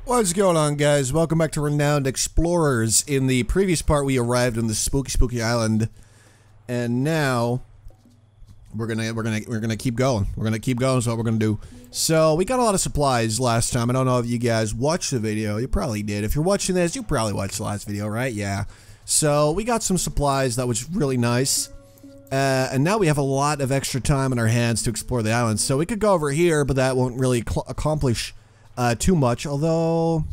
What's going on, guys? Welcome back to Renowned Explorers. In the previous part, we arrived on this spooky island, and now we're gonna keep going. We're gonna keep going. Is what we're gonna do. So we got a lot of supplies last time. I don't know if you guys watched the video. You probably did. If you're watching this, you probably watched the last video, right? Yeah. So we got some supplies that was really nice, and now we have a lot of extra time on our hands to explore the island. So we could go over here, but that won't really accomplish too much, although...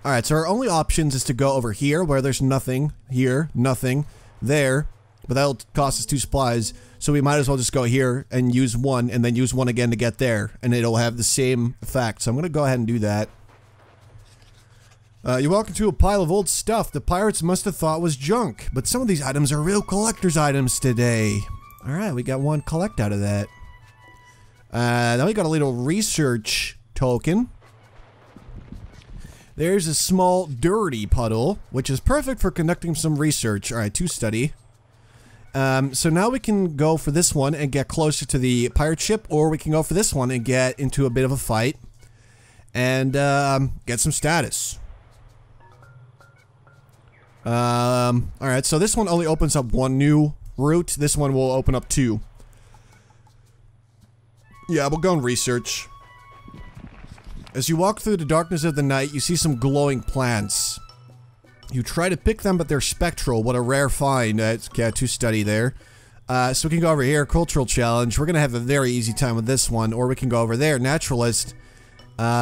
Alright, so our only options is to go over here, where there's nothing. Here, nothing. There. But that'll cost us 2 supplies, so we might as well just go here and use one, and then use one again to get there, and it'll have the same effect. So I'm gonna go ahead and do that. You're welcome to a pile of old stuff the pirates must have thought was junk, but some of these items are real collector's items today. Alright, we got one collect out of that. Then we got a little research token. There's a small dirty puddle, which is perfect for conducting some research. Alright, to study. So now we can go for this one and get closer to the pirate ship, or we can go for this one and get into a bit of a fight and get some status. Alright, so this one only opens up 1 new route. This one will open up 2. Yeah, we'll go and research. As you walk through the darkness of the night, you see some glowing plants. You try to pick them, but they're spectral. What a rare find. It's to study there. So we can go over here, cultural challenge. We're gonna have a very easy time with this one, or we can go over there, naturalist,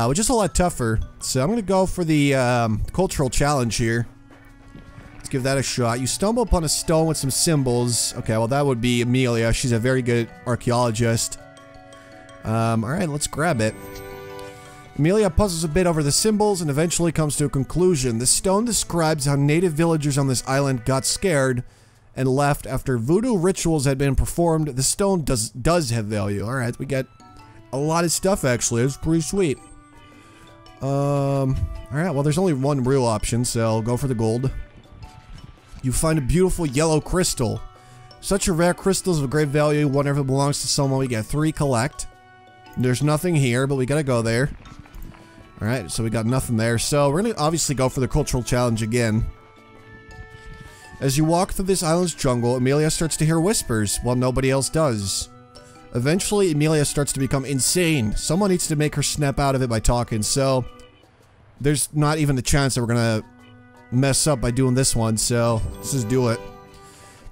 which is a lot tougher. So I'm gonna go for the cultural challenge here. Let's give that a shot. You stumble upon a stone with some symbols. Okay, well that would be Amelia. She's a very good archaeologist. Alright, let's grab it. Amelia puzzles a bit over the symbols and eventually comes to a conclusion. The stone describes how native villagers on this island got scared and left after voodoo rituals had been performed. The stone does have value. Alright, we got a lot of stuff actually. It's pretty sweet. Alright, well there's only one real option, so I'll go for the gold. You find a beautiful yellow crystal. Such a rare crystal is of great value. Whenever it belongs to someone, we get 3 collect. There's nothing here, but we gotta go there. Alright, so we got nothing there. So we're gonna obviously go for the cultural challenge again. As you walk through this island's jungle, Amelia starts to hear whispers, while nobody else does. Eventually, Amelia starts to become insane. Someone needs to make her snap out of it by talking, so... There's not even a chance that we're gonna mess up by doing this one, so let's just do it.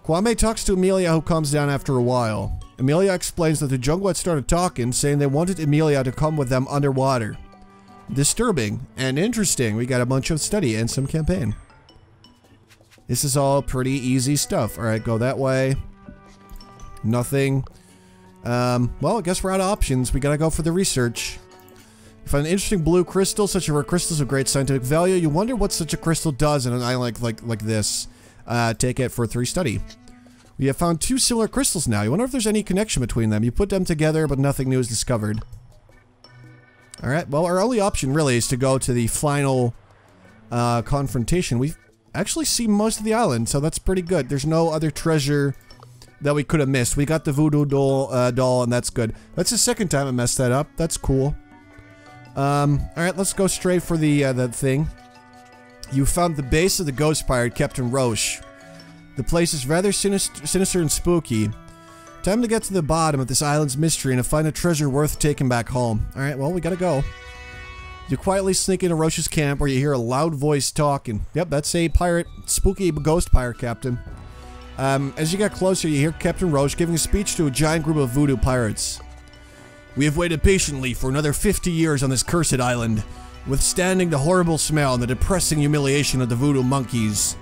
Kwame talks to Amelia, who comes down after a while. Amelia explains that the jungle had started talking, saying they wanted Amelia to come with them underwater. Disturbing and interesting. We got a bunch of study and some campaign. This is all pretty easy stuff. Alright, go that way. Nothing. Well, I guess we're out of options. We gotta go for the research. You find an interesting blue crystal. Such a rare crystal is of great scientific value. You wonder what such a crystal does in an island like this. Take it for 3 study. We have found 2 similar crystals now. You wonder if there's any connection between them. You put them together, but nothing new is discovered. Alright, well, our only option really is to go to the final confrontation. We've actually seen most of the island, so that's pretty good. There's no other treasure that we could have missed. We got the voodoo doll, and that's good. That's the second time I messed that up. That's cool. Alright, let's go straight for the thing. You found the base of the ghost pirate, Captain Roche. The place is rather sinister and spooky. Time to get to the bottom of this island's mystery and to find a treasure worth taking back home. Alright, well, we gotta go. You quietly sneak into Roche's camp where you hear a loud voice talking. Yep, that's a pirate, spooky ghost pirate captain. As you get closer, you hear Captain Roche giving a speech to a giant group of voodoo pirates. We have waited patiently for another 50 years on this cursed island, withstanding the horrible smell and the depressing humiliation of the voodoo monkeys.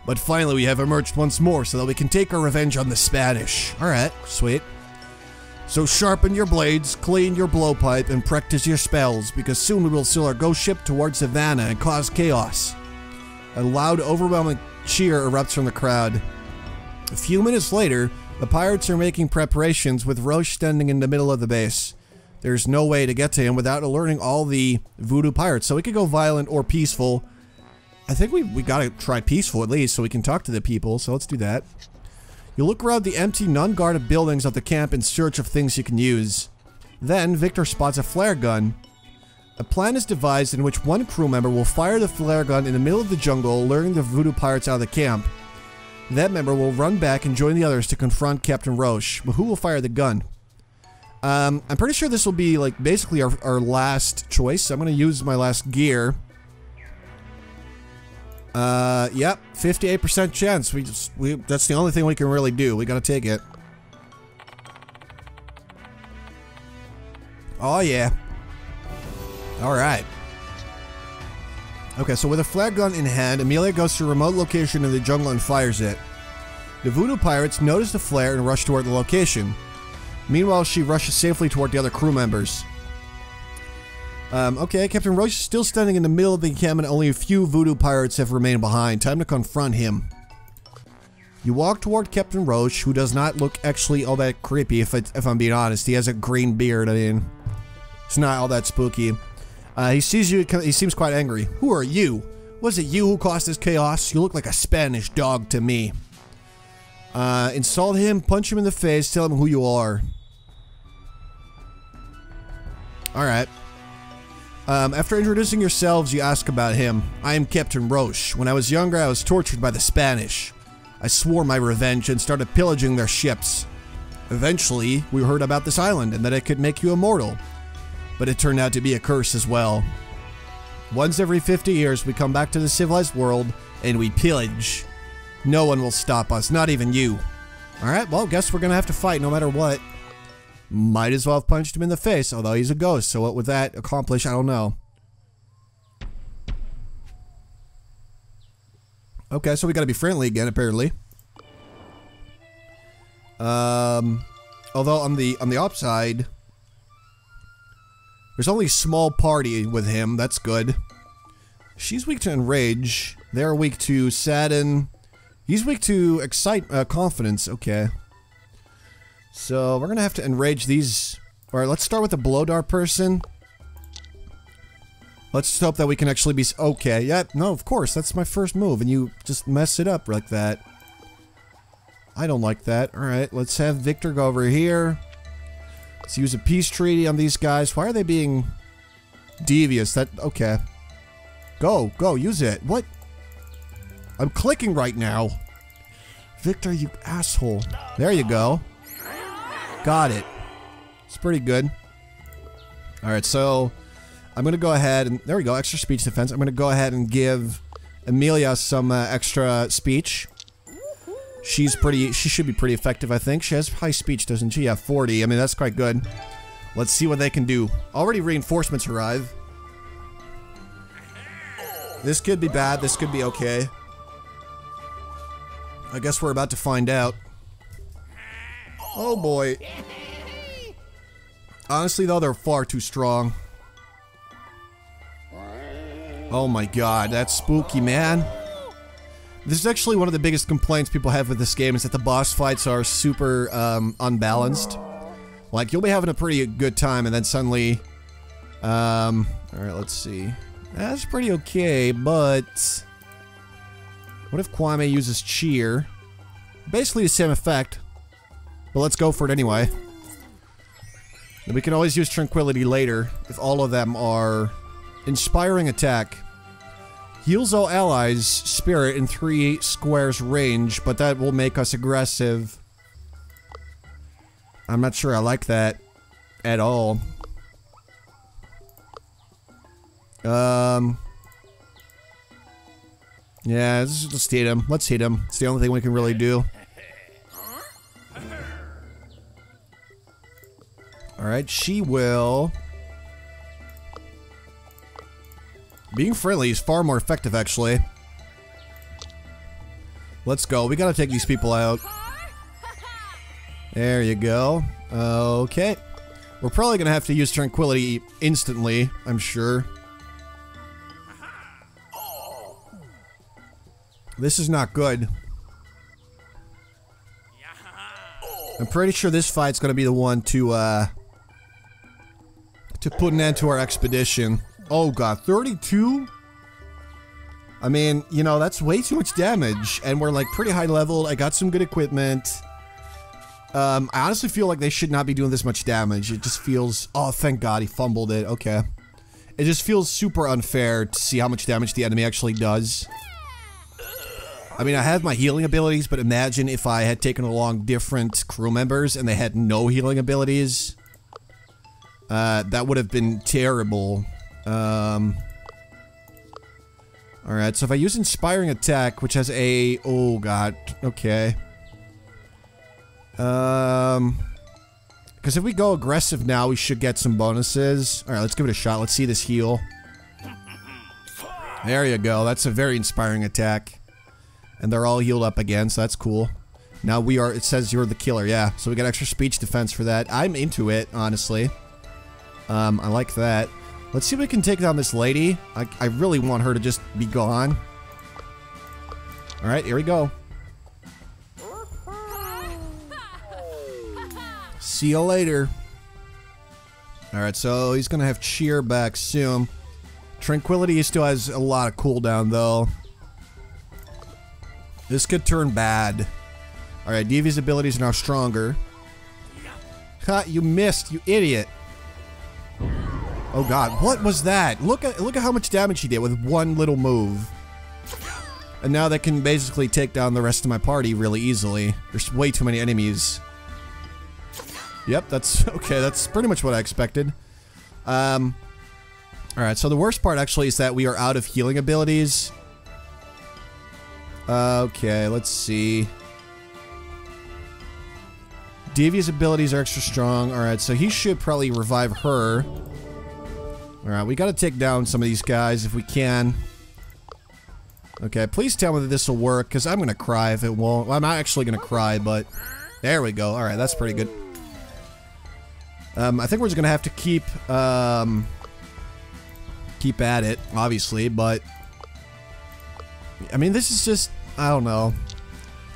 But finally we have emerged once more so that we can take our revenge on the Spanish. Alright, sweet. So sharpen your blades, clean your blowpipe, and practice your spells, because soon we will sail our ghost ship towards Havana and cause chaos. A loud, overwhelming cheer erupts from the crowd. A few minutes later, the pirates are making preparations with Roche standing in the middle of the base. There's no way to get to him without alerting all the voodoo pirates, so we could go violent or peaceful. I think we gotta try peaceful at least, so we can talk to the people, so let's do that. You look around the empty, non-guarded buildings of the camp in search of things you can use. Then, Victor spots a flare gun. A plan is devised in which one crew member will fire the flare gun in the middle of the jungle, luring the voodoo pirates out of the camp. That member will run back and join the others to confront Captain Roche. But who will fire the gun? I'm pretty sure this will be, like, basically our last choice. I'm gonna use my last gear. Yep, 58% chance. That's the only thing we can really do. We gotta take it. Oh, yeah. Alright. Okay, so with a flare gun in hand, Amelia goes to a remote location in the jungle and fires it. The voodoo pirates notice the flare and rush toward the location. Meanwhile, she rushes safely toward the other crew members. Okay, Captain Roche is still standing in the middle of the encampment. Only a few voodoo pirates have remained behind. Time to confront him. You walk toward Captain Roche, who does not look actually all that creepy, if I'm being honest. He has a green beard, I mean. It's not all that spooky. He sees you, he seems quite angry. Who are you? Was it you who caused this chaos? You look like a Spanish dog to me. Insult him, punch him in the face, tell him who you are. Alright. After introducing yourselves, you ask about him. I am Captain Roche. When I was younger, I was tortured by the Spanish. I swore my revenge and started pillaging their ships. Eventually, we heard about this island and that it could make you immortal. But it turned out to be a curse as well. Once every 50 years, we come back to the civilized world and we pillage. No one will stop us, not even you. Alright, well, guess we're gonna have to fight no matter what. Might as well have punched him in the face, although he's a ghost, so what would that accomplish? I don't know. Okay, so we gotta be friendly again, apparently. Although on the upside, there's only a small party with him, that's good. She's weak to enrage. They're weak to sadden. He's weak to confidence, okay. So, we're gonna have to enrage these. Alright, let's start with the blow dart person. Let's just hope that we can actually be... Okay, yeah, no, of course, that's my first move, and you just mess it up like that. I don't like that. Alright, let's have Victor go over here. Let's use a peace treaty on these guys. Why are they being devious? Okay. Go, use it. What? I'm clicking right now. Victor, you asshole. There you go. Got it. It's pretty good. Alright, so I'm gonna go ahead and... There we go, extra speech defense. I'm gonna go ahead and give Amelia some extra speech. She should be pretty effective, I think. She has high speech, doesn't she? Yeah, 40. I mean, that's quite good. Let's see what they can do. Already reinforcements arrive. This could be bad, this could be okay. I guess we're about to find out. Oh boy. Honestly though, they're far too strong. Oh my god, that's spooky, man. This is actually one of the biggest complaints people have with this game, is that the boss fights are super unbalanced. Like, you'll be having a pretty good time and then suddenly... Alright, let's see. That's pretty okay, but... What if Kwame uses cheer? Basically the same effect. But let's go for it anyway. And we can always use tranquility later, if all of them are... Inspiring attack. Heals all allies' spirit in 3 squares range, but that will make us aggressive. I'm not sure I like that at all. Yeah, let's just hit him. Let's hit him. It's the only thing we can really do. Alright, she will... Being friendly is far more effective, actually. Let's go. We gotta take these people out. There you go. Okay. We're probably gonna have to use tranquility instantly, I'm sure. This is not good. I'm pretty sure this fight's gonna be the one to put an end to our expedition. Oh god, 32? I mean, you know, that's way too much damage, and we're like pretty high level. I got some good equipment. I honestly feel like they should not be doing this much damage. It just feels... Oh, thank god he fumbled it. Okay. It just feels super unfair to see how much damage the enemy actually does. I mean, I have my healing abilities, but imagine if I had taken along different crew members and they had no healing abilities. That would have been terrible. Alright, so if I use Inspiring Attack, which has a... Oh, God. Okay. Because if we go aggressive now, we should get some bonuses. Alright, let's give it a shot. Let's see this heal. There you go. That's a very inspiring attack. And they're all healed up again, so that's cool. Now we are... It says you're the killer, yeah. So we got extra speech defense for that. I'm into it, honestly. I like that. Let's see if we can take down this lady. I really want her to just be gone. Alright, here we go. See you later. Alright, so he's gonna have cheer back soon. Tranquility still has a lot of cooldown, though. This could turn bad. Alright, Devi's abilities are now stronger. Ha, you missed, you idiot. Oh god, what was that? Look at how much damage he did with one little move. And now that can basically take down the rest of my party really easily. There's way too many enemies. Yep, that's okay, that's pretty much what I expected. Alright, so the worst part actually is that we are out of healing abilities. Okay, let's see. Devi's abilities are extra strong. Alright, so he should probably revive her. Alright, we gotta take down some of these guys if we can. Okay, please tell me that this will work, because I'm gonna cry if it won't. Well, I'm not actually gonna cry, but... There we go. Alright, that's pretty good. I think we're just gonna have to keep at it, obviously, but... I mean, this is just... I don't know.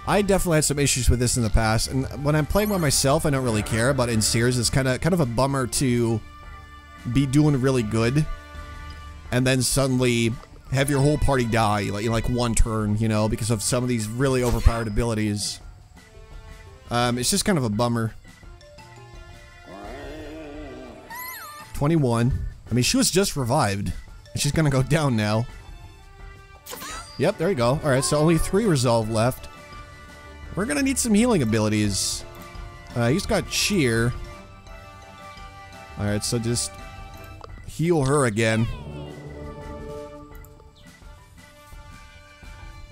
I definitely had some issues with this in the past, and when I'm playing by myself, I don't really care, but in Sears, it's kind of a bummer to be doing really good, and then suddenly have your whole party die in like one turn, you know, because of some of these really overpowered abilities. It's just kind of a bummer. 21. I mean, she was just revived, and she's gonna go down now. Yep, there you go. Alright, so only 3 resolve left. We're gonna need some healing abilities. He's got cheer. Alright, so just heal her again.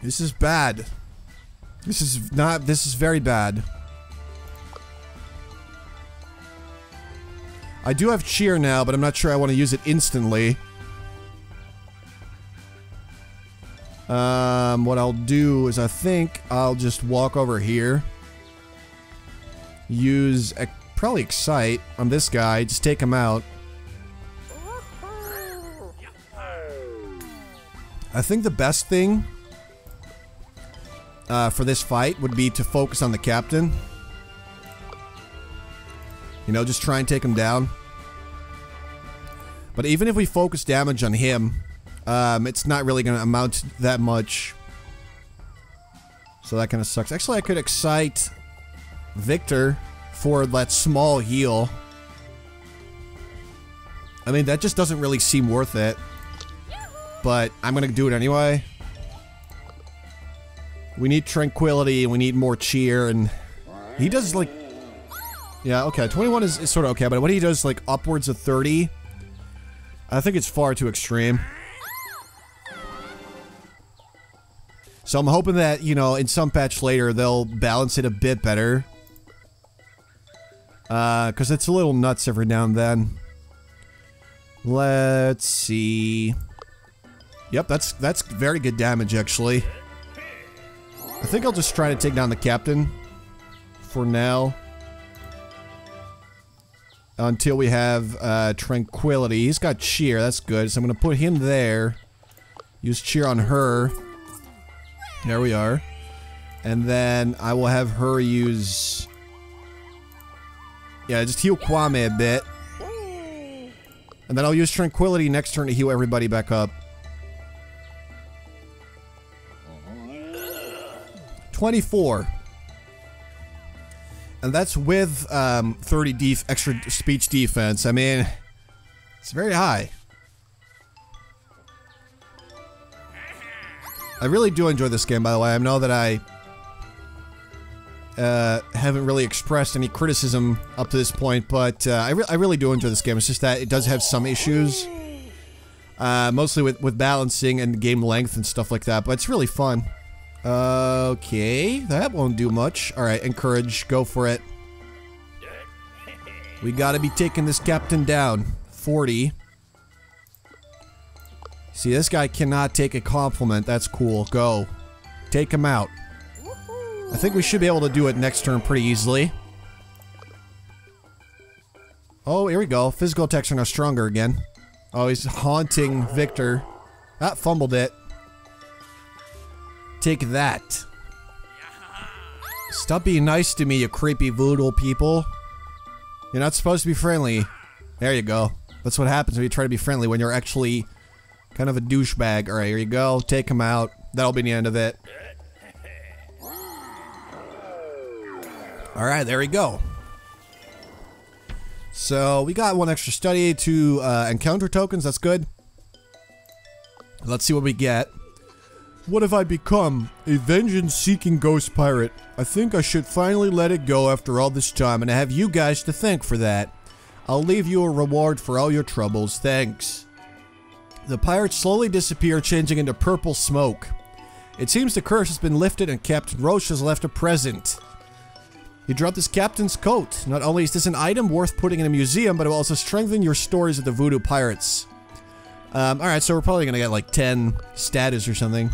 This is bad. This is very bad. I do have cheer now, but I'm not sure I want to use it instantly. What I'll do is I think I'll just walk over here. Use, probably Excite on this guy, just take him out. I think the best thing for this fight would be to focus on the captain. You know, just try and take him down. But even if we focus damage on him, it's not really going to amount to that much. So that kind of sucks. Actually, I could excite Victor for that small heal. I mean, that just doesn't really seem worth it. But I'm going to do it anyway. We need tranquility, and we need more cheer, and he does like... Yeah, okay, 21 is sort of okay, but when he does like upwards of 30, I think it's far too extreme. So I'm hoping that, you know, in some patch later, they'll balance it a bit better. Because it's a little nuts every now and then. Let's see. Yep, that's very good damage, actually. I think I'll just try to take down the captain for now. Until we have tranquility. He's got cheer, that's good. So I'm going to put him there. Use cheer on her. There we are. And then I will have her use... Yeah, just heal Kwame a bit. And then I'll use tranquility next turn to heal everybody back up. 24. And that's with 30 extra speech defense. I mean, it's very high. I really do enjoy this game, by the way. I know that I haven't really expressed any criticism up to this point, but I really do enjoy this game. It's just that it does have some issues. Mostly with balancing and game length and stuff like that, but it's really fun. Okay, that won't do much. Alright, encourage, go for it. We gotta be taking this captain down. 40. See, this guy cannot take a compliment. That's cool. Go. Take him out. I think we should be able to do it next turn pretty easily. Oh, here we go. Physical attacks are now stronger again. Oh, he's haunting Victor. Ah, fumbled it. Take that. Stop being nice to me, you creepy voodoo people. You're not supposed to be friendly. There you go. That's what happens when you try to be friendly, when you're actually kind of a douchebag. Alright, here you go. Take him out. That'll be the end of it. Alright, there we go. So, we got one extra study, 2 encounter tokens. That's good. Let's see what we get. What have I become? A vengeance-seeking ghost pirate. I think I should finally let it go after all this time, and I have you guys to thank for that. I'll leave you a reward for all your troubles. Thanks. The pirates slowly disappear, changing into purple smoke. It seems the curse has been lifted and Captain Roche has left a present. He dropped his captain's coat. Not only is this an item worth putting in a museum, but it will also strengthen your stories of the voodoo pirates. Alright, so we're probably gonna get like 10 status or something.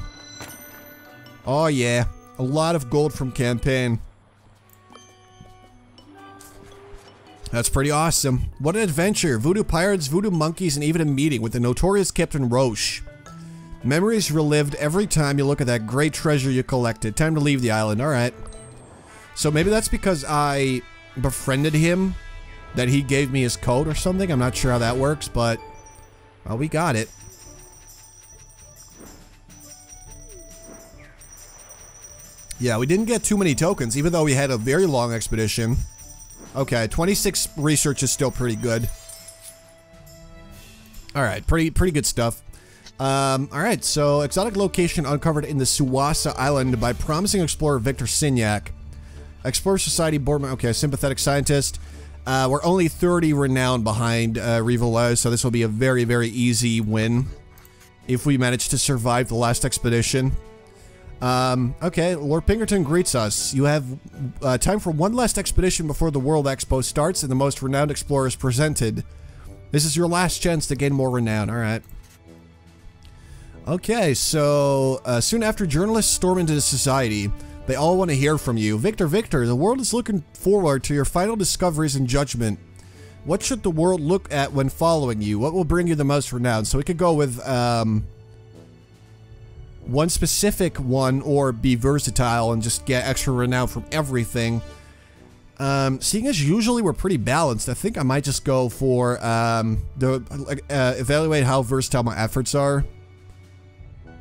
Oh yeah, a lot of gold from campaign. That's pretty awesome. What an adventure. Voodoo pirates, voodoo monkeys, and even a meeting with the notorious Captain Roche. Memories relived every time you look at that great treasure you collected. Time to leave the island. Alright. So maybe that's because I befriended him, that he gave me his coat or something. I'm not sure how that works, but well, we got it. Yeah, we didn't get too many tokens, even though we had a very long expedition. Okay, 26 research is still pretty good. Alright, pretty good stuff. Alright, so exotic location uncovered in the Suwasa Island by promising explorer Victor Signac. Explorer Society board member, okay, sympathetic scientist. We're only 30 renown behind Rivolez, so this will be a very, very easy win if we manage to survive the last expedition. Okay, Lord Pinkerton greets us. You have time for one last expedition before the World Expo starts and the most renowned explorers presented. This is your last chance to gain more renown. Alright. Okay, so soon after journalists storm into the society, they all want to hear from you. Victor, the world is looking forward to your final discoveries and judgment. What should the world look at when following you? What will bring you the most renown? So we could go with one specific one, or be versatile and just get extra renown from everything. Seeing as usually we're pretty balanced, I think I might just go for evaluate how versatile my efforts are.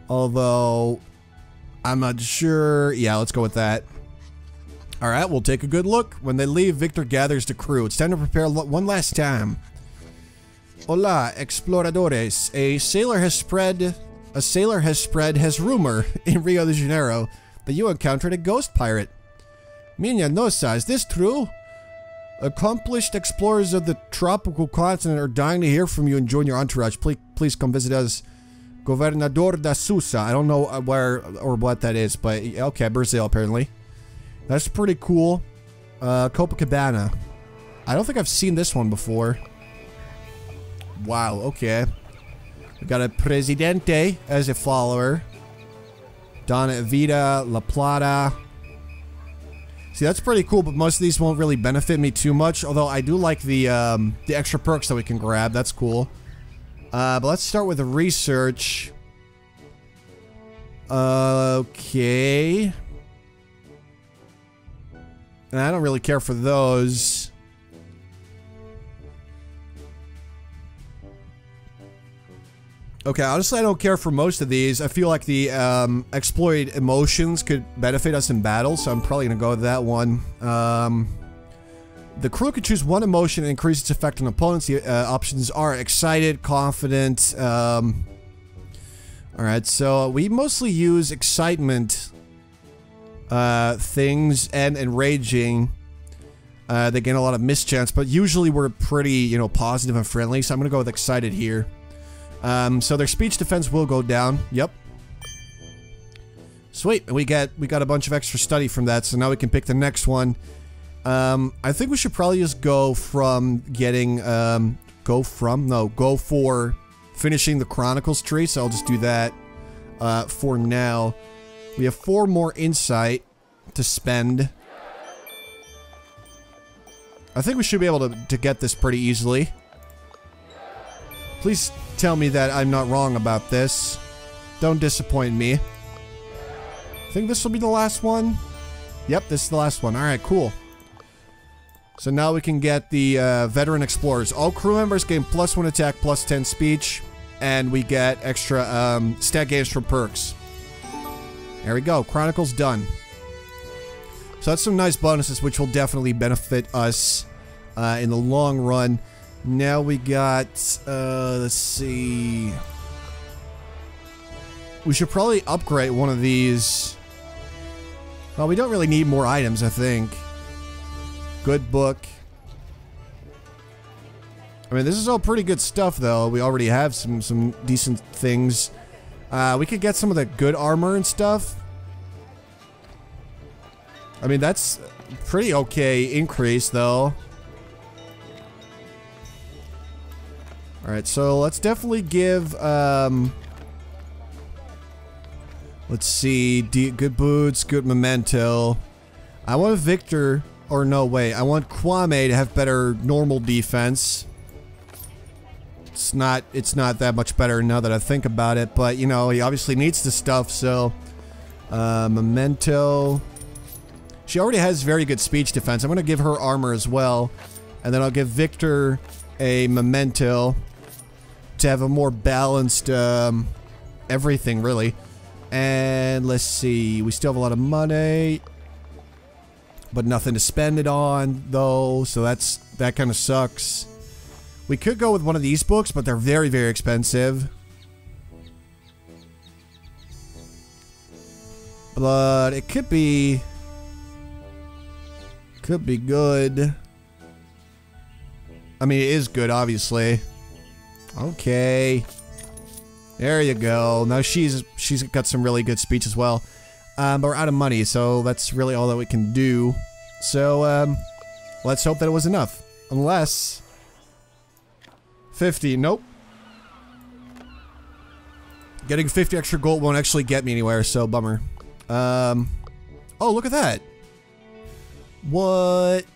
Although I'm not sure. Yeah, let's go with that. Alright, we'll take a good look. When they leave, Victor gathers the crew. It's time to prepare one last time. Hola, exploradores. A sailor has spread his rumor in Rio de Janeiro that you encountered a ghost pirate. Minha nossa, is this true? Accomplished explorers of the tropical continent are dying to hear from you and join your entourage. Please come visit us. Governador da Sousa. I don't know where or what that is, but okay, Brazil apparently. That's pretty cool. Copacabana. I don't think I've seen this one before. Wow, okay. We got a Presidente as a follower. Donna Vida, La Plata. See, that's pretty cool, but most of these won't really benefit me too much. Although I do like the extra perks that we can grab. That's cool. But let's start with the research. Okay. And I don't really care for those. Okay, honestly, I don't care for most of these. I feel like the exploit emotions could benefit us in battle, so I'm probably going to go with that one. The crew can choose one emotion and increase its effect on opponents. The options are excited, confident, Alright, so we mostly use excitement things and enraging. They gain a lot of mischance, but usually we're pretty, you know, positive and friendly, so I'm gonna go with excited here. So their speech defense will go down. Yep. Sweet, and we got a bunch of extra study from that, so now we can pick the next one. I think we should probably just go from getting, go for finishing the Chronicles tree, so I'll just do that, for now. We have 4 more insight to spend. I think we should be able to get this pretty easily. Please tell me that I'm not wrong about this. Don't disappoint me. I think this will be the last one. Yep, this is the last one. Alright, cool. So now we can get the Veteran Explorers. All crew members gain +1 attack, +10 speech, and we get extra stat gains from perks. There we go. Chronicles done. So that's some nice bonuses, which will definitely benefit us in the long run. Now we got, let's see. We should probably upgrade one of these. Well, we don't really need more items, I think. Good book. I mean, this is all pretty good stuff, though. We already have some decent things. We could get some of the good armor and stuff. I mean, that's pretty okay increase, though. Alright, so let's definitely give, let's see, good boots, good memento. I want Victor, or no, wait, I want Kwame to have better normal defense. It's not that much better now that I think about it, but, you know, he obviously needs the stuff, so, memento. She already has very good speech defense. I'm gonna give her armor as well, and then I'll give Victor a memento to have a more balanced, everything, really. And let's see, we still have a lot of money, but nothing to spend it on, though, so that kind of sucks. We could go with one of these books, but they're very, very expensive. But it could be good. I mean, it is good, obviously. Okay. There you go. Now she's got some really good speech as well. But we're out of money, so that's really all that we can do. So, let's hope that it was enough. Unless... 50, nope. Getting 50 extra gold won't actually get me anywhere, so bummer. Oh, look at that. What?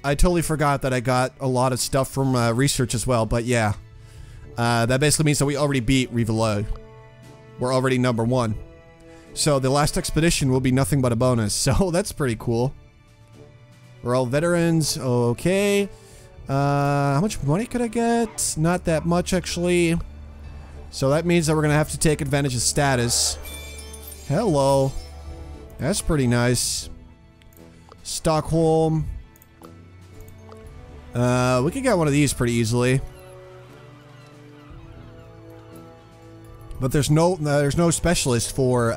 I totally forgot that I got a lot of stuff from research as well, but yeah. That basically means that we already beat Rivalo. We're already #1. So the last expedition will be nothing but a bonus, so that's pretty cool. We're all veterans, okay. How much money could I get? Not that much, actually. So that means that we're gonna have to take advantage of status. Hello. That's pretty nice. Stockholm. We could get one of these pretty easily. But there's no specialist for,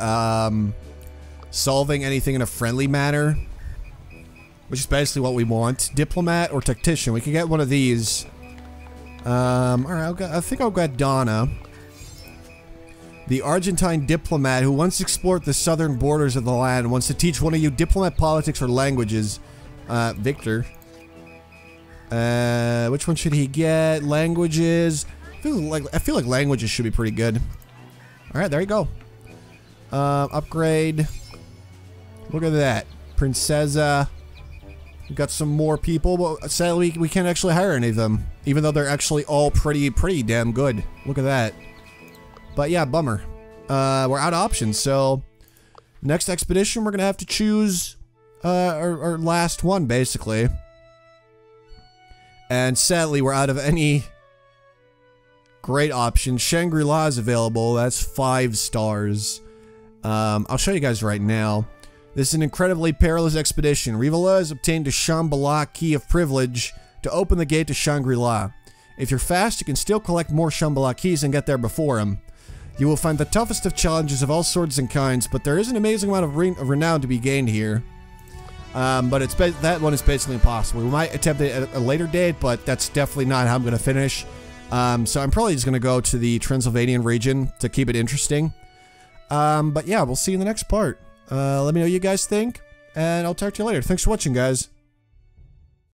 solving anything in a friendly manner. Which is basically what we want. Diplomat or tactician. We can get one of these. Alright, I think I'll get Donna. The Argentine diplomat who once explored the southern borders of the land wants to teach one of you diplomat politics or languages. Victor. Which one should he get? Languages. I feel like languages should be pretty good. Alright, there you go. Upgrade. Look at that. Princesa. We've got some more people, but sadly we can't actually hire any of them. Even though they're actually all pretty damn good. Look at that. But yeah, bummer. We're out of options, so... Next expedition, we're gonna have to choose our last one, basically. And sadly, we're out of any great options. Shangri-La is available. That's 5 stars. I'll show you guys right now. This is an incredibly perilous expedition. Rivala has obtained a Shambhala Key of Privilege to open the gate to Shangri-La. If you're fast, you can still collect more Shambhala Keys and get there before him. You will find the toughest of challenges of all sorts and kinds, but there is an amazing amount of renown to be gained here. But that one is basically impossible. We might attempt it at a later date, but that's definitely not how I'm going to finish. So I'm probably just going to go to the Transylvanian region to keep it interesting. But yeah, we'll see you in the next part. Let me know what you guys think, and I'll talk to you later. Thanks for watching, guys.